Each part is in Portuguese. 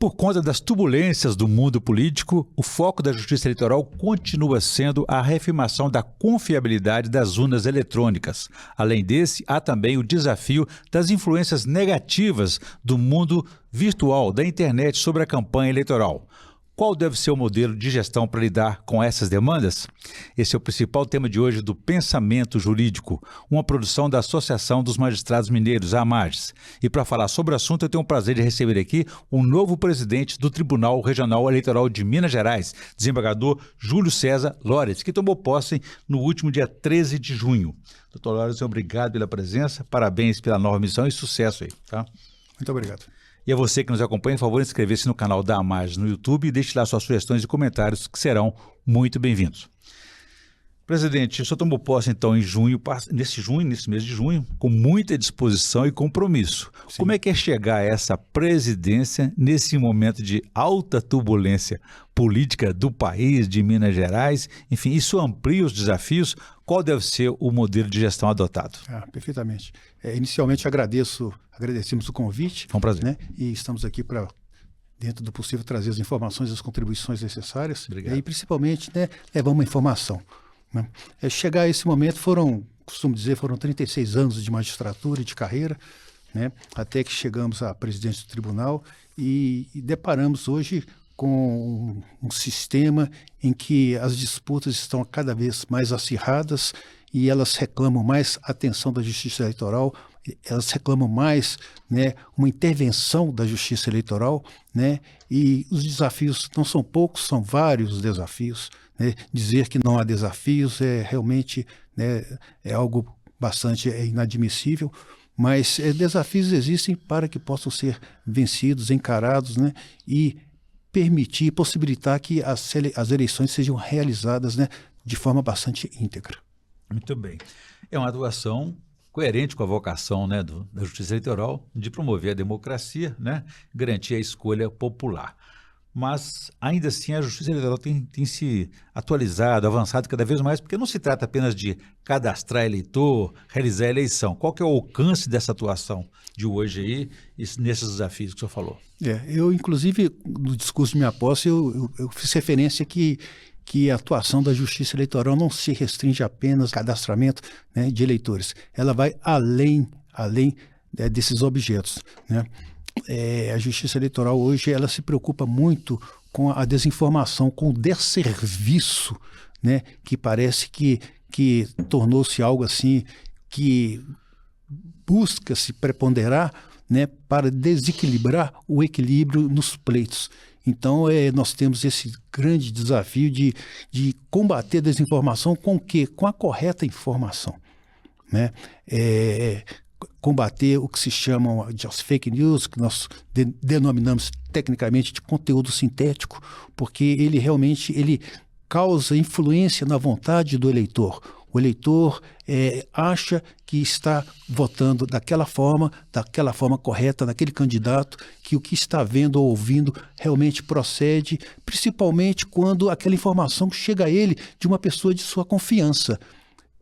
por conta das turbulências do mundo político, o foco da Justiça Eleitoral continua sendo a reafirmação da confiabilidade das urnas eletrônicas. Além desse, há também o desafio das influências negativas do mundo virtual, da internet, sobre a campanha eleitoral. Qual deve ser o modelo de gestão para lidar com essas demandas? Esse é o principal tema de hoje do Pensamento Jurídico, uma produção da Associação dos Magistrados Mineiros, a AMAGES. E para falar sobre o assunto, eu tenho o prazer de receber aqui o novo presidente do Tribunal Regional Eleitoral de Minas Gerais, desembargador Júlio César Lores, que tomou posse no último dia 13 de junho. Doutor Lores, obrigado pela presença, parabéns pela nova missão e sucesso aí, tá? Muito obrigado. E a você que nos acompanha, por favor, inscrever-se no canal da AMAGES no YouTube e deixe lá suas sugestões e comentários que serão muito bem-vindos. Presidente, o senhor tomou posse então em junho, nesse mês de junho, com muita disposição e compromisso. Sim. Como é que é chegar a essa presidência nesse momento de alta turbulência política do país, de Minas Gerais? Enfim, isso amplia os desafios? Qual deve ser o modelo de gestão adotado? Perfeitamente. Inicialmente agradecemos o convite. Foi um prazer. Né? E estamos aqui para, dentro do possível, trazer as informações e as contribuições necessárias. Obrigado. E principalmente, né, levar uma informação. Né? Chegar a esse momento costumo dizer, foram 36 anos de magistratura e de carreira, né? Até que chegamos à presidência do tribunal e deparamos hoje com um sistema em que as disputas estão cada vez mais acirradas e elas reclamam mais atenção da Justiça Eleitoral, elas reclamam mais, né, uma intervenção da Justiça Eleitoral, né, e os desafios não são poucos, são vários desafios. Né? Dizer que não há desafios é realmente, né, é algo bastante inadmissível, mas desafios existem para que possam ser vencidos, encarados, né, e permitir, possibilitar que as eleições sejam realizadas, né, de forma bastante íntegra. Muito bem. É uma atuação coerente com a vocação, né, da Justiça Eleitoral de promover a democracia, né, garantir a escolha popular. Mas, ainda assim, a Justiça Eleitoral tem se atualizado, avançado cada vez mais, porque não se trata apenas de cadastrar eleitor, realizar a eleição. Qual que é o alcance dessa atuação de hoje aí, nesses desafios que o senhor falou? Eu, inclusive, no discurso de minha posse, eu fiz referência que a atuação da Justiça Eleitoral não se restringe apenas ao cadastramento, né, de eleitores. Ela vai além desses objetos, né? A Justiça Eleitoral hoje ela se preocupa muito com a desinformação, com o desserviço, né, que parece que tornou-se algo assim que busca se preponderar, né, para desequilibrar o equilíbrio nos pleitos. Então nós temos esse grande desafio de combater a desinformação com o quê? Com a correta informação, né? Combater o que se chama de fake news, que nós denominamos tecnicamente de conteúdo sintético, porque ele realmente causa influência na vontade do eleitor. O eleitor acha que está votando daquela forma correta, naquele candidato, que o que está vendo ou ouvindo realmente procede, principalmente quando aquela informação chega a ele de uma pessoa de sua confiança.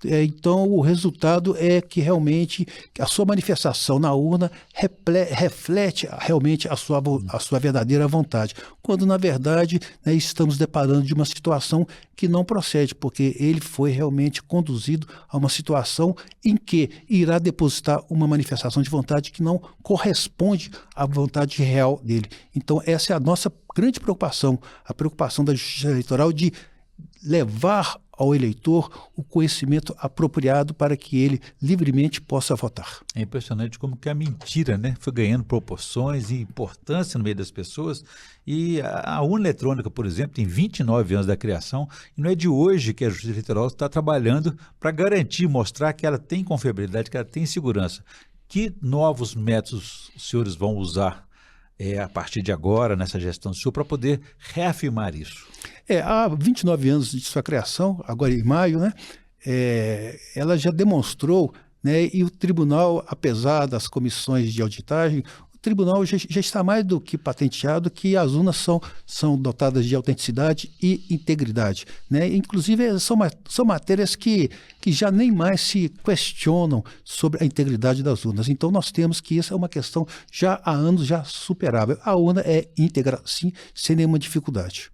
Então, o resultado é que realmente a sua manifestação na urna reflete realmente a sua verdadeira vontade, quando, na verdade, né, estamos deparando de uma situação que não procede, porque ele foi realmente conduzido a uma situação em que irá depositar uma manifestação de vontade que não corresponde à vontade real dele. Então, essa é a nossa grande preocupação, a preocupação da Justiça Eleitoral de levar ao eleitor o conhecimento apropriado para que ele livremente possa votar. É impressionante como que a mentira, né, foi ganhando proporções e importância no meio das pessoas. E a urna eletrônica, por exemplo, tem 29 anos da criação e não é de hoje que a Justiça Eleitoral está trabalhando para garantir, mostrar que ela tem confiabilidade, que ela tem segurança. Que novos métodos os senhores vão usar a partir de agora, nessa gestão do senhor, para poder reafirmar isso? Há 29 anos de sua criação, agora em maio, né, ela já demonstrou, né, e o tribunal, apesar das comissões de auditagem, o tribunal já está mais do que patenteado que as urnas são dotadas de autenticidade e integridade, né? Inclusive, são matérias que já nem mais se questionam sobre a integridade das urnas. Então, nós temos que isso é uma questão já há anos já superável. A urna é íntegra, sim, sem nenhuma dificuldade.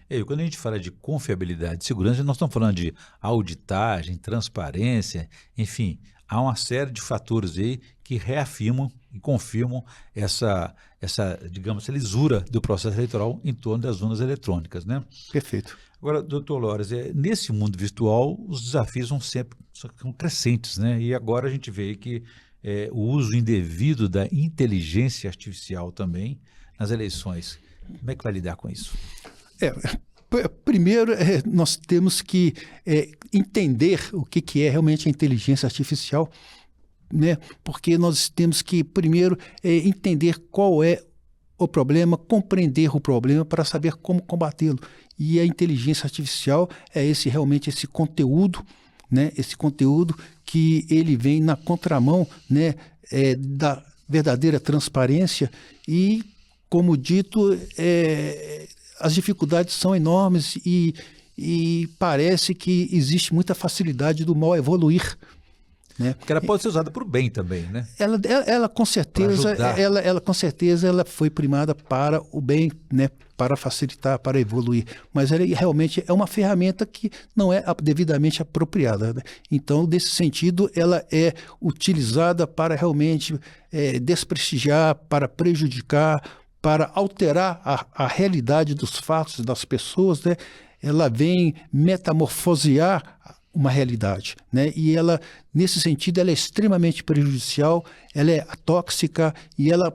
E quando a gente fala de confiabilidade e segurança, nós estamos falando de auditagem, transparência, enfim, há uma série de fatores aí que reafirmam e confirmam essa digamos, essa lisura do processo eleitoral em torno das urnas eletrônicas, né? Perfeito. Agora, doutor Loras, nesse mundo virtual, os desafios são crescentes, né? E agora a gente vê que o uso indevido da inteligência artificial também nas eleições. Como é que vai lidar com isso? Primeiro, nós temos que entender o que é realmente a inteligência artificial, né? Porque nós temos que, primeiro, entender qual é o problema, compreender o problema para saber como combatê-lo. E a inteligência artificial é realmente esse conteúdo, né? Esse conteúdo que ele vem na contramão, né? Da verdadeira transparência e, como dito, as dificuldades são enormes e parece que existe muita facilidade do mal evoluir, né? Porque ela pode ser usada para o bem também, né? Ela com certeza, com certeza ela foi primada para o bem, né? Para facilitar, para evoluir. Mas ela realmente é uma ferramenta que não é devidamente apropriada, né? Então, nesse sentido, ela é utilizada para realmente desprestigiar, para prejudicar, para alterar a realidade dos fatos das pessoas, né? Ela vem metamorfosear uma realidade, né? E ela, nesse sentido, ela é extremamente prejudicial, ela é tóxica e ela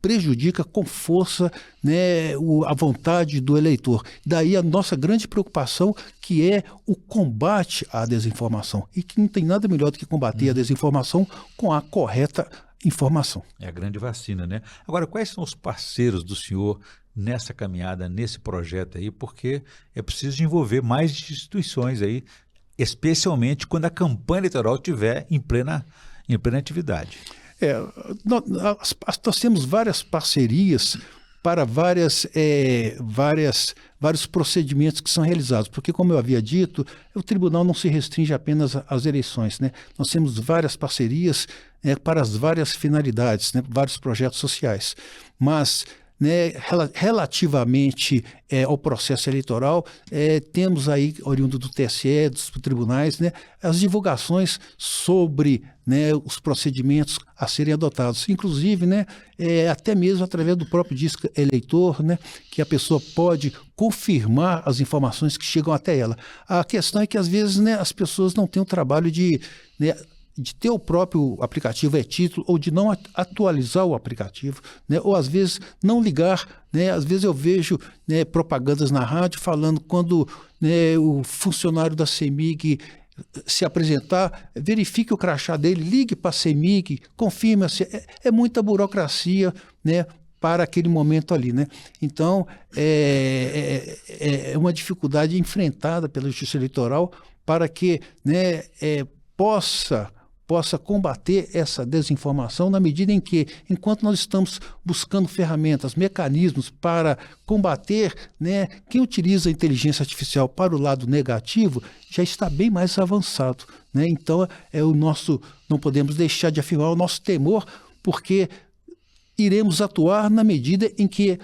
prejudica com força, né, a vontade do eleitor. Daí a nossa grande preocupação, que é o combate à desinformação. E que não tem nada melhor do que combater a desinformação com a correta informação. É a grande vacina, né? Agora, quais são os parceiros do senhor nessa caminhada, nesse projeto aí? Porque é preciso envolver mais instituições aí, especialmente quando a campanha eleitoral estiver em plena atividade. Nós temos várias parcerias para vários procedimentos que são realizados, porque, como eu havia dito, o tribunal não se restringe apenas às eleições, né? Nós temos várias parcerias para as várias finalidades, né? Vários projetos sociais, mas, né, relativamente ao processo eleitoral, temos aí, oriundo do TSE, dos tribunais, né, as divulgações sobre, né, os procedimentos a serem adotados, inclusive, né, até mesmo através do próprio disco eleitor, né, que a pessoa pode confirmar as informações que chegam até ela. A questão é que, às vezes, né, as pessoas não têm o trabalho de ter o próprio aplicativo e-título ou de não atualizar o aplicativo, né? Ou às vezes não ligar, né? Às vezes eu vejo, né, propagandas na rádio falando quando, né, o funcionário da CEMIG se apresentar, verifique o crachá dele, ligue para a CEMIG, confirme-se. É muita burocracia, né, para aquele momento ali, né? Então, é uma dificuldade enfrentada pela Justiça Eleitoral para que, né, possa combater essa desinformação na medida em que, enquanto nós estamos buscando ferramentas, mecanismos para combater, né, quem utiliza a inteligência artificial para o lado negativo, já está bem mais avançado, né? Então, não podemos deixar de afirmar o nosso temor, porque iremos atuar na medida em que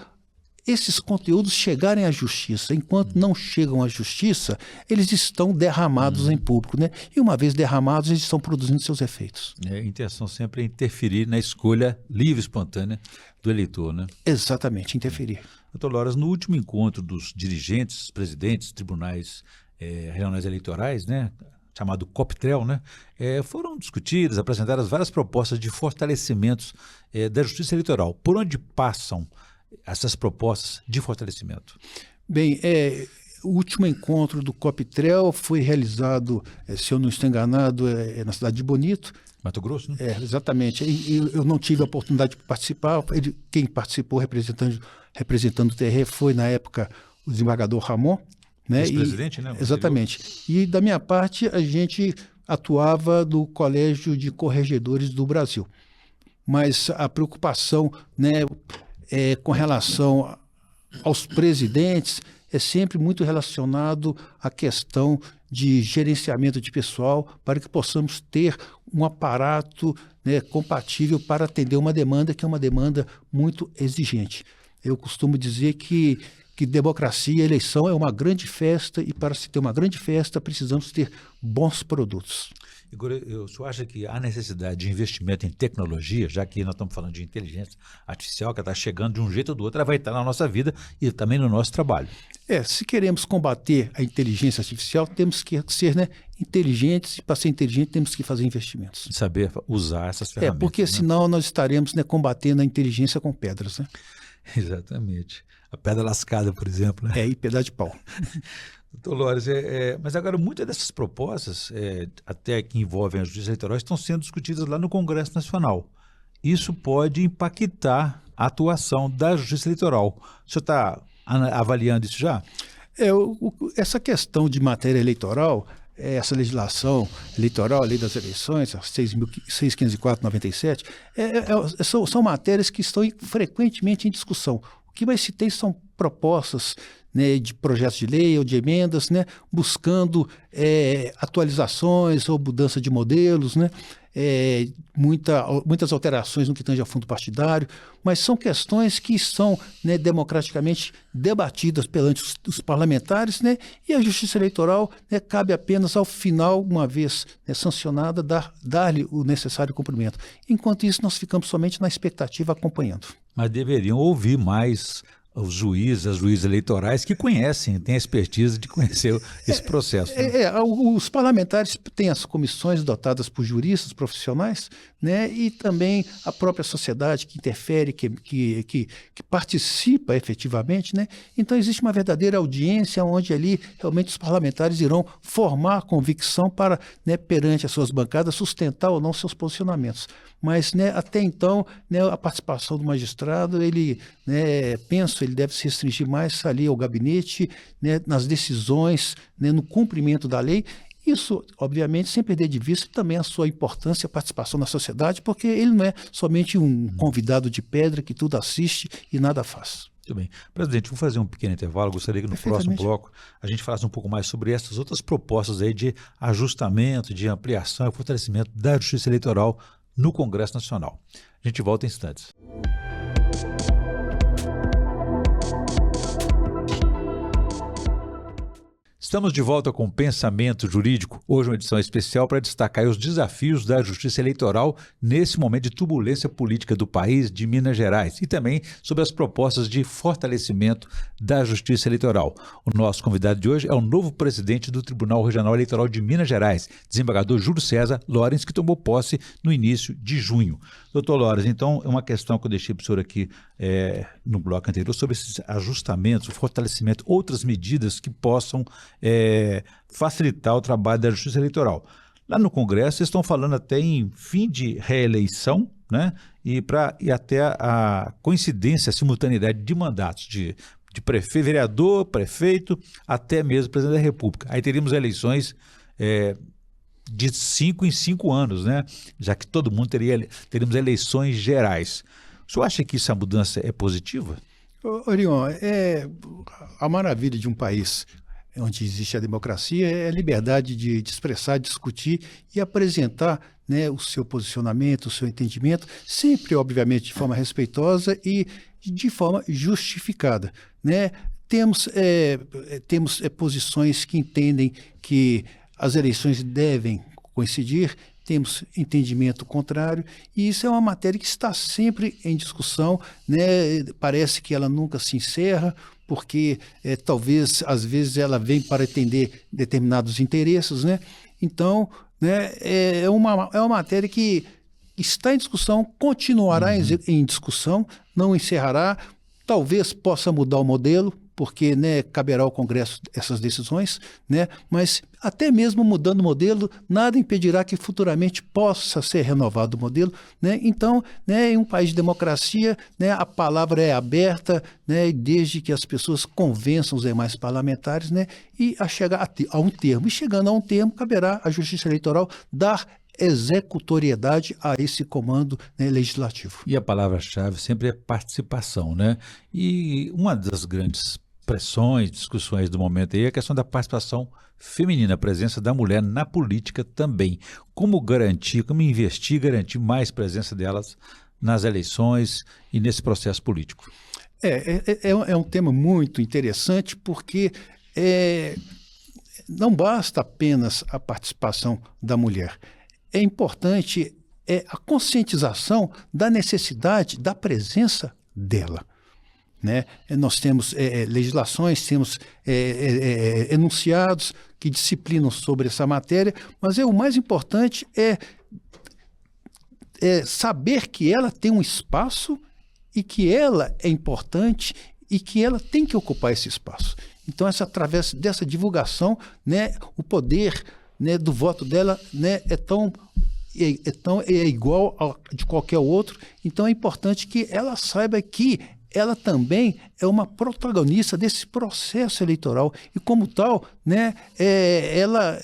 esses conteúdos chegarem à justiça. Enquanto não chegam à justiça, eles estão derramados em público, né? E uma vez derramados, eles estão produzindo seus efeitos. A intenção sempre é interferir na escolha livre e espontânea do eleitor, né? Exatamente, interferir. Doutor Loras, no último encontro dos dirigentes, presidentes, tribunais regionais eleitorais, né, chamado COPTREL, né, foram discutidas, apresentadas várias propostas de fortalecimentos da justiça eleitoral. Por onde passam essas propostas de fortalecimento? Bem, o último encontro do COPTREL foi realizado, se eu não estou enganado, na cidade de Bonito. Mato Grosso, né? Exatamente. Eu não tive a oportunidade de participar. Quem participou representando o TRE foi, na época, o desembargador Ramon, né? Ex-presidente, né? Exatamente. E, da minha parte, a gente atuava no Colégio de Corregedores do Brasil, mas a preocupação, né, com relação aos presidentes é sempre muito relacionado à questão de gerenciamento de pessoal para que possamos ter um aparato, né, compatível para atender uma demanda que é uma demanda muito exigente. Eu costumo dizer que democracia, eleição é uma grande festa e para se ter uma grande festa precisamos ter bons produtos. Igor, o senhor acha que há necessidade de investimento em tecnologia, já que nós estamos falando de inteligência artificial, que está chegando de um jeito ou do outro, ela vai estar na nossa vida e também no nosso trabalho? Se queremos combater a inteligência artificial, temos que ser, né, inteligentes, e para ser inteligente temos que fazer investimentos. Saber usar essas ferramentas. Porque né? senão nós estaremos, né, combatendo a inteligência com pedras. Né? Exatamente. A pedra lascada, por exemplo. Né? E pedaço de pau. Doutor Loures, mas agora muitas dessas propostas, até que envolvem a justiça eleitoral, estão sendo discutidas lá no Congresso Nacional. Isso pode impactar a atuação da justiça eleitoral. O senhor está avaliando isso já? Essa questão de matéria eleitoral, essa legislação eleitoral, a lei das eleições, a 6.504/97, são matérias que estão frequentemente em discussão. O que mais se tem são propostas, né, de projetos de lei ou de emendas, né, buscando atualizações ou mudança de modelos, né, muitas alterações no que tange ao fundo partidário, mas são questões que são, né, democraticamente debatidas perante os parlamentares, né, e a Justiça Eleitoral, né, cabe apenas ao final, uma vez, né, sancionada, dar-lhe o necessário cumprimento. Enquanto isso, nós ficamos somente na expectativa acompanhando. Mas deveriam ouvir mais os juízes, as juízes eleitorais que conhecem, têm a expertise de conhecer esse processo. Né? Os parlamentares têm as comissões dotadas por juristas profissionais, né, e também a própria sociedade que interfere, que participa efetivamente, né? Então existe uma verdadeira audiência onde ali realmente os parlamentares irão formar convicção para, né, perante as suas bancadas, sustentar ou não seus posicionamentos. Mas, né, até então, né, a participação do magistrado, ele deve se restringir mais ali ao gabinete, né, nas decisões, né, no cumprimento da lei. Isso, obviamente, sem perder de vista também a sua importância, a participação na sociedade, porque ele não é somente um convidado de pedra que tudo assiste e nada faz. Muito bem. Presidente, vou fazer um pequeno intervalo. Gostaria que no próximo bloco a gente falasse um pouco mais sobre essas outras propostas aí de ajustamento, de ampliação e fortalecimento da Justiça Eleitoral no Congresso Nacional. A gente volta em instantes. Estamos de volta com Pensamento Jurídico, hoje uma edição especial para destacar os desafios da justiça eleitoral nesse momento de turbulência política do país, de Minas Gerais, e também sobre as propostas de fortalecimento da justiça eleitoral. O nosso convidado de hoje é o novo presidente do Tribunal Regional Eleitoral de Minas Gerais, desembargador Júlio César Lorenz, que tomou posse no início de junho. Doutor Lorenz, então, é uma questão que eu deixei para o senhor aqui no bloco anterior, sobre esses ajustamentos, o fortalecimento, outras medidas que possam facilitar o trabalho da Justiça Eleitoral. Lá no Congresso, vocês estão falando até em fim de reeleição, né? E até a coincidência, a simultaneidade de mandatos de vereador, prefeito, até mesmo presidente da República. Aí teríamos eleições de 5 em 5 anos, né? Já que todo mundo teríamos eleições gerais. O senhor acha que essa mudança é positiva? Orion, a maravilha de um país onde existe a democracia é a liberdade de expressar, discutir e apresentar, né, o seu posicionamento, o seu entendimento, sempre, obviamente, de forma respeitosa e de forma justificada, né? Temos posições que entendem que as eleições devem coincidir, temos entendimento contrário, e isso é uma matéria que está sempre em discussão, né? Parece que ela nunca se encerra, porque talvez, às vezes, ela vem para atender determinados interesses, né? Então, né, é uma matéria que está em discussão, continuará em discussão, não encerrará, talvez possa mudar o modelo, porque, né, caberá ao Congresso essas decisões, né? Mas até mesmo mudando o modelo, nada impedirá que futuramente possa ser renovado o modelo, né? Então, né, em um país de democracia, né, a palavra é aberta, né, desde que as pessoas convençam os demais parlamentares, né, e a chegar a um termo. E chegando a um termo, caberá à Justiça Eleitoral dar executoriedade a esse comando, né, legislativo. E a palavra-chave sempre é participação, né? E uma das grandes pressões, discussões do momento aí é a questão da participação feminina, a presença da mulher na política também. Como garantir, como investir, garantir mais presença delas nas eleições e nesse processo político? É um tema muito interessante porque não basta apenas a participação da mulher. É importante a conscientização da necessidade da presença dela. Né? Nós temos legislações, temos enunciados que disciplinam sobre essa matéria, mas o mais importante é saber que ela tem um espaço e que ela é importante e que ela tem que ocupar esse espaço. Então, através dessa divulgação, né, o poder, né, do voto dela, né, é igual ao de qualquer outro. Então, é importante que ela saiba que ela também é uma protagonista desse processo eleitoral e, como tal, né, ela,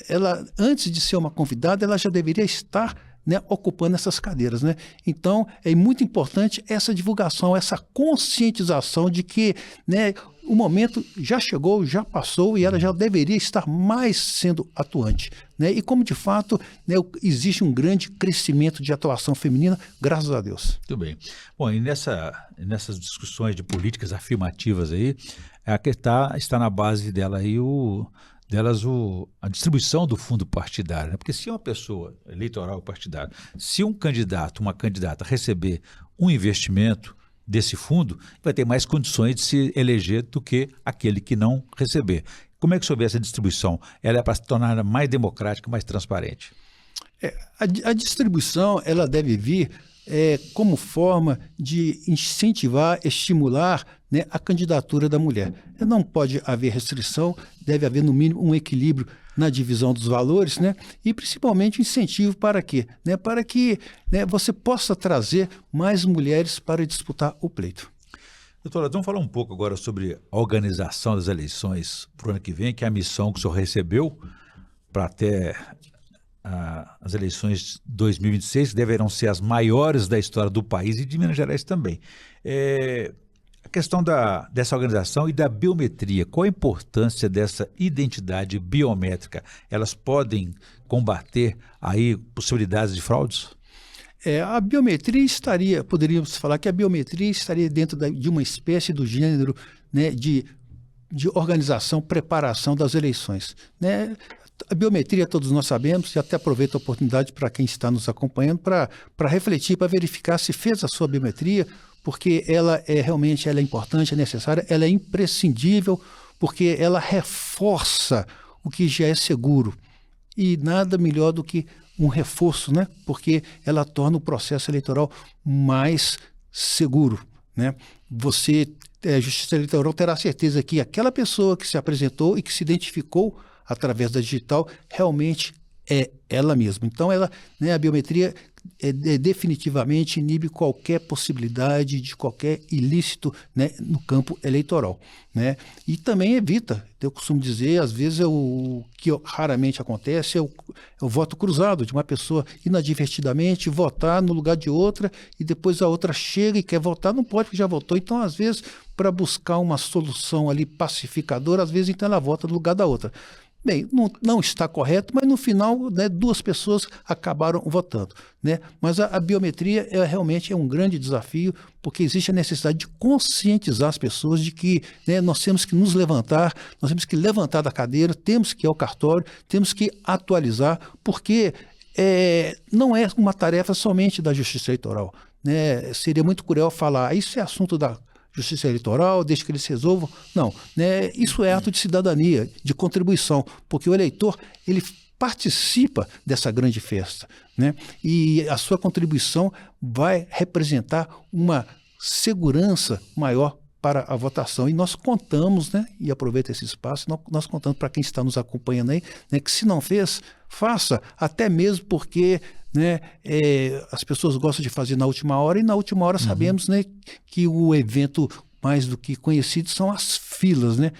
antes de ser uma convidada, ela já deveria estar, né, ocupando essas cadeiras, né? Então, é muito importante essa divulgação, essa conscientização de que, né, o momento já chegou, já passou e ela já deveria estar mais sendo atuante, né? E como, de fato, né, existe um grande crescimento de atuação feminina, graças a Deus. Muito bem. Bom, e nessas discussões de políticas afirmativas aí, a que está na base dela aí a distribuição do fundo partidário, né? Porque se uma pessoa eleitoral partidária, se um candidato, uma candidata receber um investimento desse fundo, vai ter mais condições de se eleger do que aquele que não receber. Como é que você vê essa distribuição? Ela é para se tornar mais democrática, mais transparente? A distribuição ela deve vir como forma de incentivar, estimular, né, a candidatura da mulher. Não pode haver restrição, deve haver no mínimo um equilíbrio na divisão dos valores, né, e principalmente incentivo para quê? Né, para que, né, você possa trazer mais mulheres para disputar o pleito. Doutora, vamos falar um pouco agora sobre a organização das eleições para o ano que vem, que é a missão que o senhor recebeu para até as eleições de 2026, que deverão ser as maiores da história do país e de Minas Gerais também. A questão dessa organização e da biometria, qual a importância dessa identidade biométrica? Elas podem combater aí possibilidades de fraudes? A biometria poderíamos falar que a biometria estaria dentro de uma espécie do gênero, né, de organização, preparação das eleições, né? A biometria, todos nós sabemos, e até aproveito a oportunidade para quem está nos acompanhando, para refletir, para verificar se fez a sua biometria, porque ela realmente ela é importante, é necessária, ela é imprescindível, porque ela reforça o que já é seguro. E nada melhor do que um reforço, né? Porque ela torna o processo eleitoral mais seguro, né? A Justiça Eleitoral terá certeza que aquela pessoa que se apresentou e que se identificou através da digital realmente é ela mesma. Então, né, a biometria definitivamente inibe qualquer possibilidade de qualquer ilícito, né, no campo eleitoral, né? E também evita, eu costumo dizer, às vezes o que raramente acontece é o voto cruzado, de uma pessoa inadvertidamente votar no lugar de outra e depois a outra chega e quer votar, não pode porque já votou. Então, às vezes, para buscar uma solução ali pacificadora, às vezes então ela vota no lugar da outra. Bem, não está correto, mas no final, né, duas pessoas acabaram votando, né? Mas a biometria realmente é um grande desafio, porque existe a necessidade de conscientizar as pessoas de que, né, nós temos que nos levantar, nós temos que levantar da cadeira, temos que ir ao cartório, temos que atualizar, porque não é uma tarefa somente da Justiça Eleitoral, né? Seria muito cruel falar, isso é assunto da Justiça Eleitoral, deixa que eles resolvam. Não, né? Isso é ato de cidadania, de contribuição, porque o eleitor ele participa dessa grande festa, né? E a sua contribuição vai representar uma segurança maior para a votação. E nós contamos, né? E aproveita esse espaço, nós contamos para quem está nos acompanhando aí, né, que se não fez, faça, até mesmo porque, né, as pessoas gostam de fazer na última hora, e na última hora sabemos, né, que o evento mais do que conhecido são as filas, né?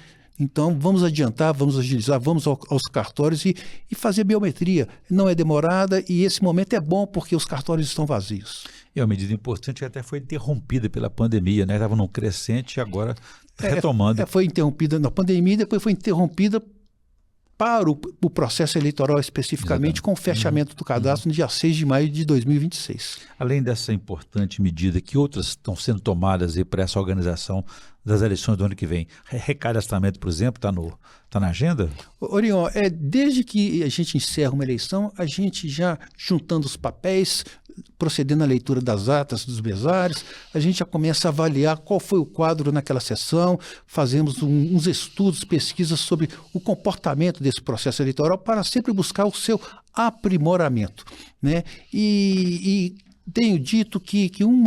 Então, vamos adiantar, vamos agilizar, vamos aos cartórios e fazer biometria. Não é demorada e esse momento é bom porque os cartórios estão vazios. É uma medida importante que até foi interrompida pela pandemia, né? Estava num crescente e agora retomando. Foi interrompida na pandemia e depois foi interrompida para o processo eleitoral especificamente, Exatamente. com o fechamento do cadastro no dia 6 de maio de 2026. Além dessa importante medida, que outras estão sendo tomadas para essa organização das eleições do ano que vem? Recadastramento, por exemplo, está na agenda? Orion, desde que a gente encerra uma eleição, a gente já juntando os papéis, procedendo à leitura das atas dos mesários, a gente já começa a avaliar qual foi o quadro naquela sessão, fazemos uns estudos, pesquisas sobre o comportamento desse processo eleitoral para sempre buscar o seu aprimoramento, né? E tenho dito que um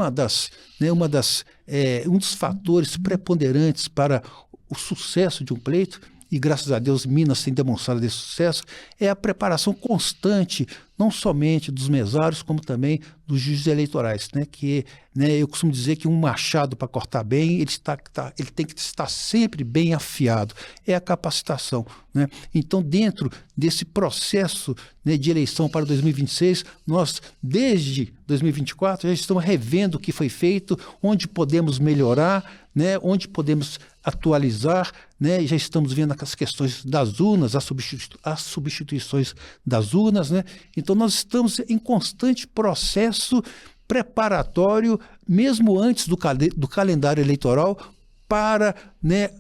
dos fatores preponderantes para o sucesso de um pleito, e graças a Deus Minas tem demonstrado esse sucesso, é a preparação constante, não somente dos mesários, como também dos juízes eleitorais, né? Que, né, eu costumo dizer que um machado para cortar bem, ele tem que estar sempre bem afiado. É a capacitação, né? Então, dentro desse processo, né, de eleição para 2026, nós, desde 2024, já estamos revendo o que foi feito, onde podemos melhorar, né, onde podemos atualizar, né, já estamos vendo as questões das urnas, as substituições das urnas, né? Então nós estamos em constante processo preparatório, mesmo antes do calendário eleitoral, para, né,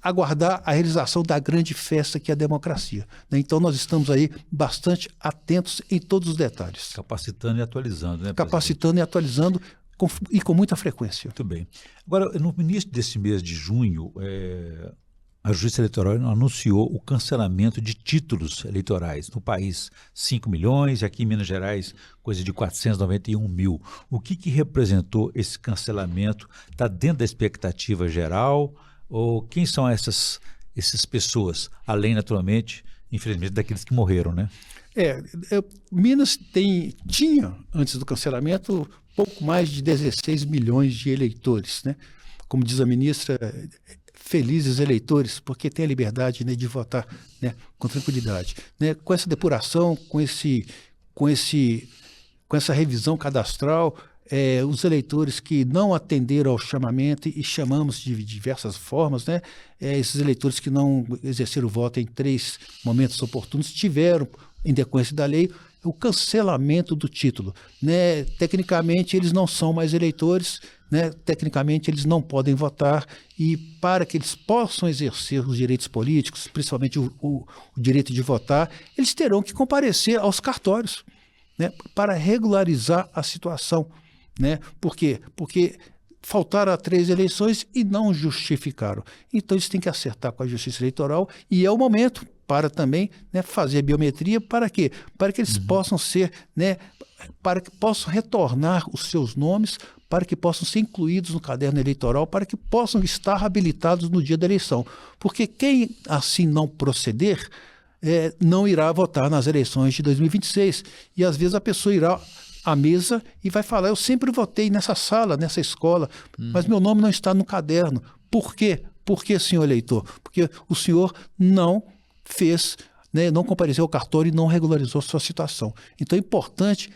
aguardar a realização da grande festa que é a democracia, né? Então nós estamos aí bastante atentos em todos os detalhes. Capacitando e atualizando, né, Capacitando e atualizando e com muita frequência. Muito bem. Agora, no início desse mês de junho, a Justiça Eleitoral anunciou o cancelamento de títulos eleitorais no país. 5 milhões, aqui em Minas Gerais, coisa de 491 mil. O que representou esse cancelamento? Está dentro da expectativa geral? Ou quem são essas pessoas? Além, naturalmente, infelizmente, daqueles que morreram, né? Minas tinha, antes do cancelamento, pouco mais de 16 milhões de eleitores, né? Como diz a ministra, felizes eleitores, porque têm a liberdade, né, de votar, né, com tranquilidade, né? Com essa depuração, com essa revisão cadastral, os eleitores que não atenderam ao chamamento, e chamamos de diversas formas, né? Esses eleitores que não exerceram o voto em 3 momentos oportunos tiveram, em decorrência da lei, o cancelamento do título, né? Tecnicamente, eles não são mais eleitores, né? Tecnicamente, eles não podem votar, e para que eles possam exercer os direitos políticos, principalmente o direito de votar, eles terão que comparecer aos cartórios, né? Para regularizar a situação, né? Por quê? Porque faltaram a 3 eleições e não justificaram. Então, eles têm que acertar com a Justiça Eleitoral, e é o momento para também, né, fazer a biometria. Para quê? Para que eles possam ser, né, para que possam retornar os seus nomes, para que possam ser incluídos no caderno eleitoral, para que possam estar habilitados no dia da eleição. Porque quem assim não proceder, não irá votar nas eleições de 2026. E às vezes a pessoa irá à mesa e vai falar: eu sempre votei nessa sala, nessa escola, mas meu nome não está no caderno. Por quê? Por que, senhor eleitor? Porque o senhor não fez, né, não compareceu ao cartório e não regularizou sua situação. Então é importante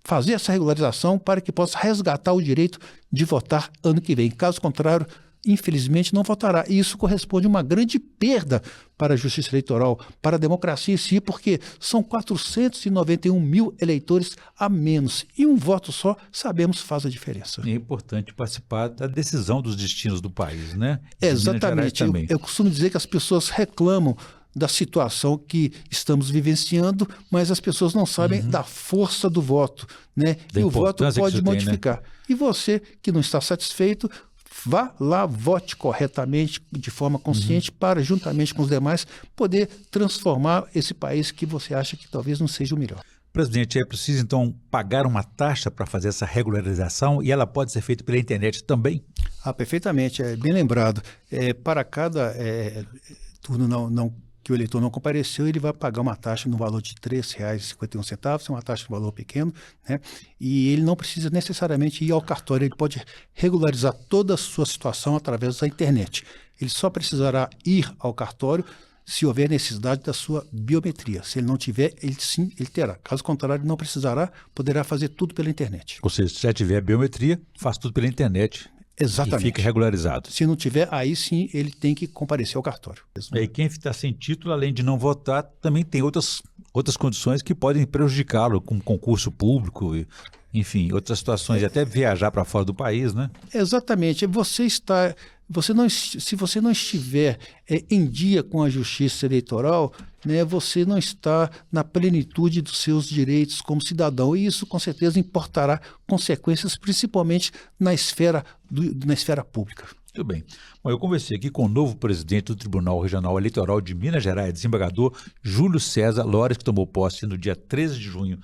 fazer essa regularização para que possa resgatar o direito de votar ano que vem. Caso contrário, infelizmente não votará. E isso corresponde a uma grande perda para a Justiça Eleitoral, para a democracia em si, porque são 491 mil eleitores a menos. E um voto só, sabemos, faz a diferença. É importante participar da decisão dos destinos do país, né? Exatamente. Eu costumo dizer que as pessoas reclamam da situação que estamos vivenciando, mas as pessoas não sabem da força do voto, né? E o voto pode modificar. Tem, né? E você que não está satisfeito, vá lá, vote corretamente, de forma consciente, para, juntamente com os demais, poder transformar esse país que você acha que talvez não seja o melhor. Presidente, é preciso então pagar uma taxa para fazer essa regularização, e ela pode ser feita pela internet também? Perfeitamente, bem lembrado. Para cada turno que o eleitor não compareceu, ele vai pagar uma taxa no valor de R$ 3,51, é uma taxa de valor pequeno, né? E ele não precisa necessariamente ir ao cartório, ele pode regularizar toda a sua situação através da internet. Ele só precisará ir ao cartório se houver necessidade da sua biometria. Se ele não tiver, ele terá. Caso contrário, não precisará, poderá fazer tudo pela internet. Ou seja, se já tiver biometria, faz tudo pela internet. Exatamente. E fica regularizado. Se não tiver, aí sim ele tem que comparecer ao cartório. E quem está sem título, além de não votar, também tem outras condições que podem prejudicá-lo, como concurso público, enfim, outras situações, até viajar para fora do país, né? Exatamente. Se você não estiver em dia com a justiça eleitoral, né, você não está na plenitude dos seus direitos como cidadão. E isso, com certeza, importará consequências, principalmente na esfera pública. Muito bem. Bom, eu conversei aqui com o novo presidente do Tribunal Regional Eleitoral de Minas Gerais, desembargador Júlio César Lores, que tomou posse no dia 13 de junho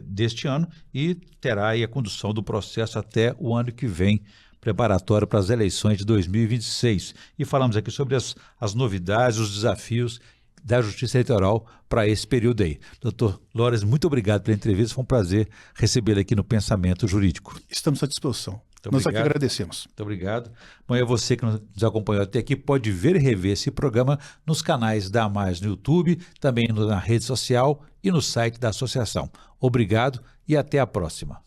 deste ano e terá aí a condução do processo até o ano que vem, preparatório para as eleições de 2026. E falamos aqui sobre as novidades, os desafios da Justiça Eleitoral para esse período aí. Doutor Lores, muito obrigado pela entrevista, foi um prazer recebê-lo aqui no Pensamento Jurídico. Estamos à disposição. Muito Nós obrigado. aqui agradecemos. Muito obrigado. Bom, e você que nos acompanhou até aqui pode ver e rever esse programa nos canais da Mais no YouTube, também na rede social e no site da associação. Obrigado e até a próxima.